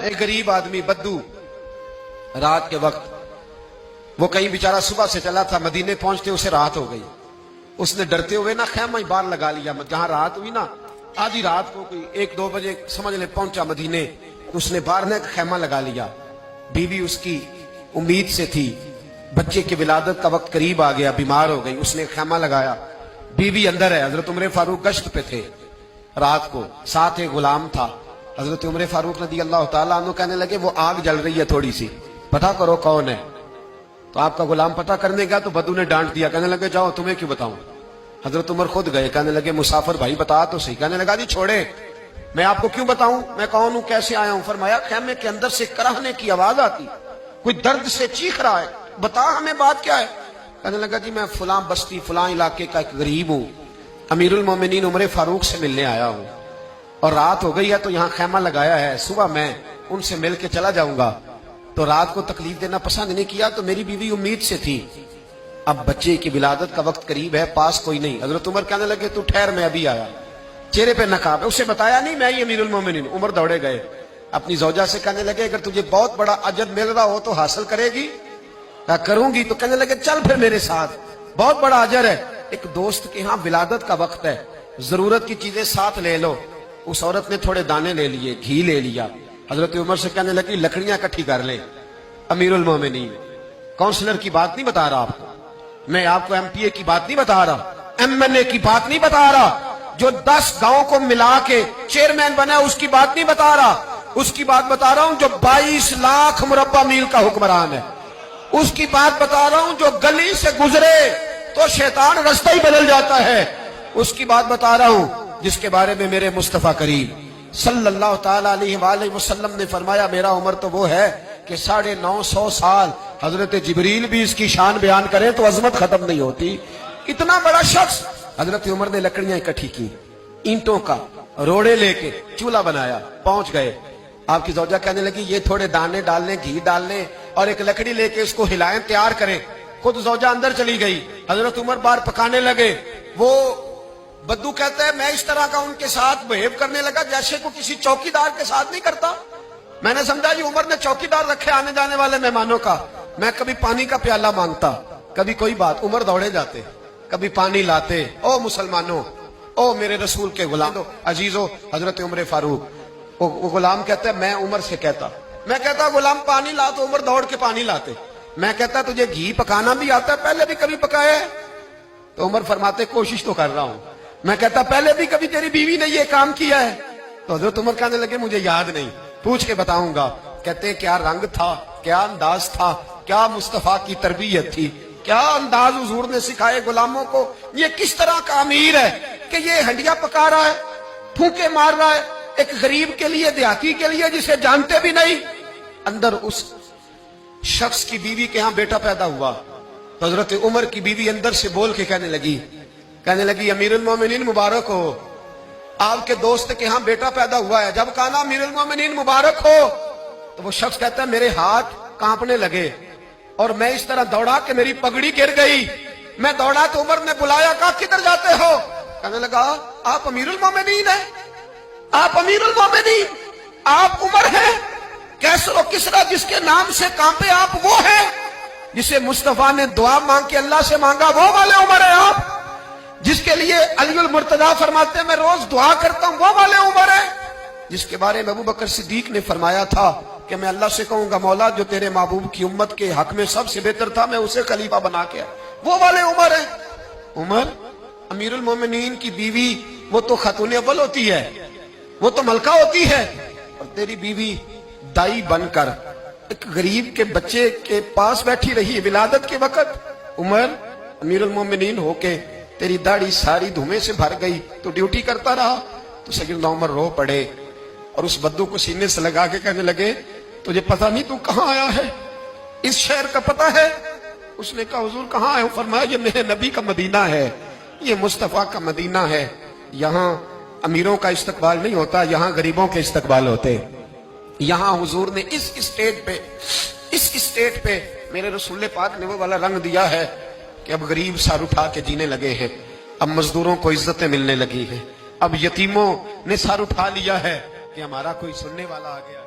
ایک غریب آدمی بدو رات کے وقت وہ کہیں بیچارہ صبح سے چلا تھا، مدینے پہنچتے اسے رات ہو گئی. اس نے ڈرتے ہوئے نا خیمہ ہی باہر لگا لیا. جہاں رات ہوئی نا آدھی رات کو کوئی 1-2 بجے سمجھ لے پہنچا مدینے، اس نے باہر نے خیمہ لگا لیا. بیوی اس کی امید سے تھی، بچے کی ولادت کا وقت قریب آ گیا، بیمار ہو گئی، اس نے خیمہ لگایا. بیوی اندر ہے. حضرت عمر فاروق گشت پہ تھے رات کو، ساتھ ایک غلام تھا. حضرت عمر فاروق رضی اللہ تعالیٰ عنہ کہنے لگے وہ آگ جل رہی ہے تھوڑی سی، پتہ کرو کون ہے. تو آپ کا غلام پتہ کرنے گیا تو بدو نے ڈانٹ دیا، کہنے لگے جاؤ تمہیں کیوں بتاؤں. حضرت عمر خود گئے، کہنے لگے مسافر بھائی بتا تو صحیح. کہنے لگا جی چھوڑے، میں آپ کو کیوں بتاؤں، میں کون ہوں، کیسے آیا ہوں. فرمایا خیمے کے اندر سے کراہنے کی آواز آتی، کوئی درد سے چیخ رہا ہے، بتا ہمیں بات کیا ہے. کہنے لگا جی میں فلاں بستی فلاں علاقے کا ایک غریب ہوں، امیر المومنین عمر فاروق سے ملنے آیا ہوں، اور رات ہو گئی ہے تو یہاں خیمہ لگایا ہے، صبح میں ان سے مل کے چلا جاؤں گا. تو رات کو تکلیف دینا پسند نہیں کیا، تو میری بیوی امید سے تھی، اب بچے کی ولادت کا وقت قریب ہے، پاس کوئی نہیں. حضرت عمر کہنے لگے تو ٹھہر میں ابھی آیا. چہرے پہ نقاب ہے، اسے بتایا نہیں میں ہی امیر المومنین. عمر دوڑے گئے اپنی زوجہ سے، کہنے لگے اگر تجھے بہت بڑا اجر مل رہا ہو تو حاصل کرے گی. کہا کروں گی. تو کہنے لگے چل پھر میرے ساتھ، بہت بڑا اجر ہے. ایک دوست کے ہاں ولادت کا وقت ہے، ضرورت کی چیزیں ساتھ لے لو. اس عورت نے تھوڑے دانے لے لیے، گھی لے لیا. حضرت عمر سے کہنے لگی لکڑیاں اکٹھی کر لیں. امیر المومنین کونسلر کی بات نہیں بتا رہا آپ کو، میں آپ کو ایم پی اے کی بات نہیں بتا رہا، ایم این اے کی بات نہیں بتا رہا، جو 10 گاؤں کو ملا کے چیئرمین بنا اس کی بات نہیں بتا رہا. اس کی بات بتا رہا ہوں جو 22 لاکھ مربع میل کا حکمران ہے. اس کی بات بتا رہا ہوں جو گلی سے گزرے تو شیطان رستہ ہی بدل جاتا ہے. اس کی بات بتا رہا ہوں جس کے بارے میں میرے مصطفیٰ کریم صلی اللہ تعالی علیہ وآلہ وسلم نے فرمایا میرا عمر تو وہ ہے کہ 950 سال حضرت جبریل بھی اس کی شان بیان کریں تو عظمت ختم نہیں ہوتی. اتنا بڑا شخص. حضرت عمر نے لکڑیاں اکٹھی کی، اینٹوں کا روڑے لے کے چولہا بنایا، پہنچ گئے. آپ کی زوجہ کہنے لگی یہ تھوڑے دانے ڈالنے، گھی ڈالنے اور ایک لکڑی لے کے اس کو ہلائیں، تیار کریں. خود زوجہ اندر چلی گئی. حضرت عمر بار پکانے لگے. وہ بدو کہتا ہے میں اس طرح کا ان کے ساتھ بہیو کرنے لگا جیسے کو کسی چوکیدار کے ساتھ نہیں کرتا. میں نے سمجھا جی عمر نے چوکیدار رکھے آنے جانے والے مہمانوں کا. میں کبھی پانی کا پیالہ مانگتا، کبھی کوئی بات، عمر دوڑے جاتے، کبھی پانی لاتے. او مسلمانوں، او میرے رسول کے غلام عزیزو، حضرت عمر فاروق. وہ غلام کہتا ہے میں عمر سے کہتا، میں کہتا غلام پانی لا تو عمر دوڑ کے پانی لاتے. میں کہتا تجھے گھی پکانا بھی آتا ہے، پہلے بھی کبھی پکایا ہے؟ تو عمر فرماتے کوشش تو کر رہا ہوں. میں کہتا پہلے بھی کبھی تیری بیوی نے یہ کام کیا ہے؟ تو حضرت عمر کہنے لگے مجھے یاد نہیں، پوچھ کے بتاؤں گا. کہتے ہیں کیا رنگ تھا، کیا انداز تھا، کیا مصطفیٰ کی تربیت تھی، کیا انداز حضور نے سکھائے غلاموں کو. یہ کس طرح کا امیر ہے کہ یہ ہنڈیا پکا رہا ہے، پھونکے مار رہا ہے ایک غریب کے لیے، دیہاتی کے لیے جسے جانتے بھی نہیں. اندر اس شخص کی بیوی کے ہاں بیٹا پیدا ہوا تو حضرت عمر کی بیوی اندر سے بول کے کہنے لگی امیر المومنین مبارک ہو، آپ کے دوست کے ہاں بیٹا پیدا ہوا ہے. جب کہا نا امیر المومنین مبارک ہو تو وہ شخص کہتا ہے میرے ہاتھ کانپنے لگے اور میں اس طرح دوڑا کہ میری پگڑی گر گئی. میں دوڑا تو عمر نے بلایا، کہا کدھر جاتے ہو؟ کہنے لگا آپ امیر المومنین ہیں، آپ امیر المومنین، آپ عمر ہیں. کیسر و کسرا جس کے نام سے کانپے آپ وہ ہیں، جسے مصطفیٰ نے دعا مانگ کے اللہ سے مانگا وہ والے عمر ہیں آپ، جس کے لیے علی المرتضیٰ فرماتے ہیں میں روز دعا کرتا ہوں وہ والے عمر ہیں، جس کے بارے میں ابو بکر صدیق نے فرمایا تھا کہ میں اللہ سے کہوں گا مولا جو تیرے محبوب کی امت کے حق میں سب سے بہتر تھا میں اسے خلیفہ بنا کے وہ والے عمر ہیں. عمر امیر المومنین کی بیوی وہ تو خاتون اول ہوتی ہے، وہ تو ملکہ ہوتی ہے، اور تیری بیوی دائی بن کر ایک غریب کے بچے کے پاس بیٹھی رہی ولادت کے وقت. عمر امیر المومنین ہو کے تیری داڑھی ساری دھومے سے بھر گئی تو ڈیوٹی کرتا رہا. تو سیدنا عمر رو پڑے اور اس بدو کو سینے سے لگا کے کہنے لگے تجھے پتہ نہیں تو کہاں آیا ہے، اس شہر کا پتہ ہے؟ اس نے کہا حضور کہاں ہے؟ فرمایا یہ میرے نبی کا مدینہ ہے، یہ مصطفیٰ کا مدینہ ہے. یہاں امیروں کا استقبال نہیں ہوتا، یہاں غریبوں کے استقبال ہوتے. یہاں حضور نے اس اسٹیٹ پہ میرے رسول پاک نے وہ والا رنگ دیا ہے کہ اب غریب سر اٹھا کے جینے لگے ہیں، اب مزدوروں کو عزتیں ملنے لگی ہیں، اب یتیموں نے سر اٹھا لیا ہے کہ ہمارا کوئی سننے والا آ گیا.